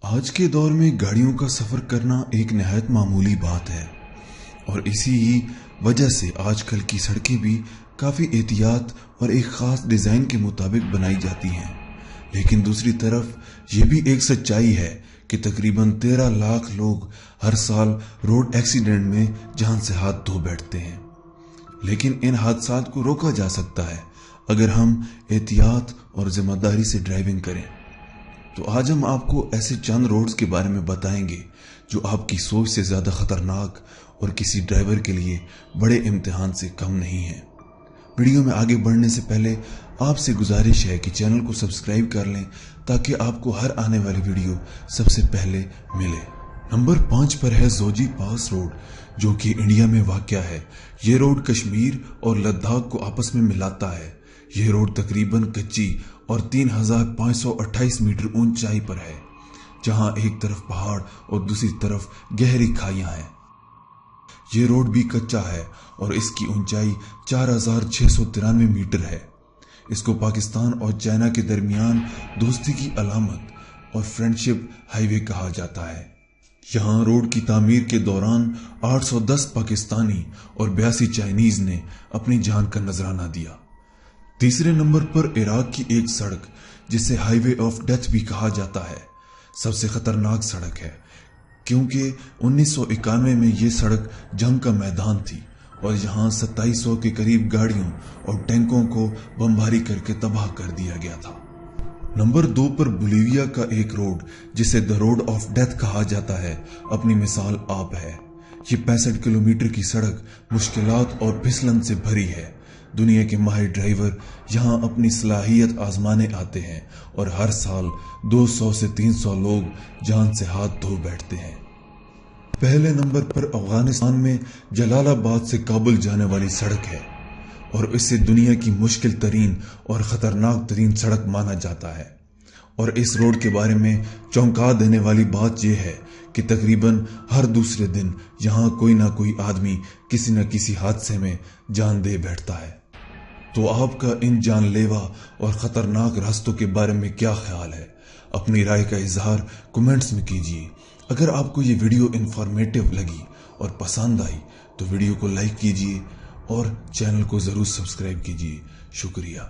آج کے دور میں گاڑیوں کا سفر کرنا ایک نہایت معمولی بات ہے اور اسی ہی وجہ سے آج کل کی سڑکیں بھی کافی احتیاط اور ایک خاص ڈیزائن کے مطابق بنائی جاتی ہیں، لیکن دوسری طرف یہ بھی ایک سچائی ہے کہ تقریباً 13 لاکھ لوگ ہر سال روڈ ایکسیڈنٹ میں جان سے ہاتھ دھو بیٹھتے ہیں۔ لیکن ان حادثات کو روکا جا سکتا ہے اگر ہم احتیاط اور ذمہ داری سے ڈرائیونگ کریں۔ تو آج ہم آپ کو ایسے چند روڈز کے بارے میں بتائیں گے جو آپ کی سوچ سے زیادہ خطرناک اور کسی ڈرائیور کے لیے بڑے امتحان سے کم نہیں ہیں۔ ویڈیو میں آگے بڑھنے سے پہلے آپ سے گزارش ہے کہ چینل کو سبسکرائب کر لیں تاکہ آپ کو ہر آنے والی ویڈیو سب سے پہلے ملے۔ نمبر 5 پر ہے زوجی پاس روڈ، جو کہ انڈیا میں واقع ہے۔ یہ روڈ کشمیر اور لداخ کو آپس میں ملاتا ہے۔ یہ روڈ تقریباً کچی اور 3528 میٹر اونچائی پر ہے، جہاں ایک طرف پہاڑ اور دوسری طرف گہری کھائیاں ہیں۔ یہ روڈ بھی کچا ہے اور اس کی اونچائی 4693 میٹر ہے۔ اس کو پاکستان اور چائنا کے درمیان دوستی کی علامت اور فرینڈشپ ہائی وے کہا جاتا ہے۔ یہاں روڈ کی تعمیر کے دوران 810 پاکستانی اور 82 چائنیز نے اپنی جان کا نذرانہ دیا۔ تیسرے نمبر پر عراق کی ایک سڑک جسے ہائی وے آف ڈیتھ بھی کہا جاتا ہے، سب سے خطرناک سڑک ہے کیونکہ 1991 میں یہ سڑک جنگ کا میدان تھی اور یہاں 2700 کے قریب گاڑیوں اور ٹینکوں کو بمباری کر کے تباہ کر دیا گیا تھا۔ نمبر 2 پر بولیویا کا ایک روڈ جسے دی روڈ آف ڈیتھ کہا جاتا ہے، اپنی مثال آپ ہے۔ یہ 65 کلومیٹر کی سڑک مشکلات اور پھسلن سے بھری ہے۔ دنیا کے ماہر ڈرائیور یہاں اپنی صلاحیت آزمانے آتے ہیں اور ہر سال 200 سے 300 لوگ جان سے ہاتھ دھو بیٹھتے ہیں۔ پہلے نمبر پر افغانستان میں جلال آباد سے کابل جانے والی سڑک ہے اور اسے دنیا کی مشکل ترین اور خطرناک ترین سڑک مانا جاتا ہے۔ اور اس روڈ کے بارے میں چونکا دینے والی بات یہ ہے کہ تقریباً ہر دوسرے دن یہاں کوئی نہ کوئی آدمی کسی نہ کسی حادثے میں جان دے بیٹھتا ہے۔ تو آپ کا ان جان لیوا اور خطرناک راستوں کے بارے میں کیا خیال ہے؟ اپنی رائے کا اظہار کمنٹس میں کیجیے۔ اگر آپ کو یہ ویڈیو انفارمیٹیو لگی اور پسند آئی تو ویڈیو کو لائک کیجیے اور چینل کو ضرور سبسکرائب کیجیے۔ شکریہ۔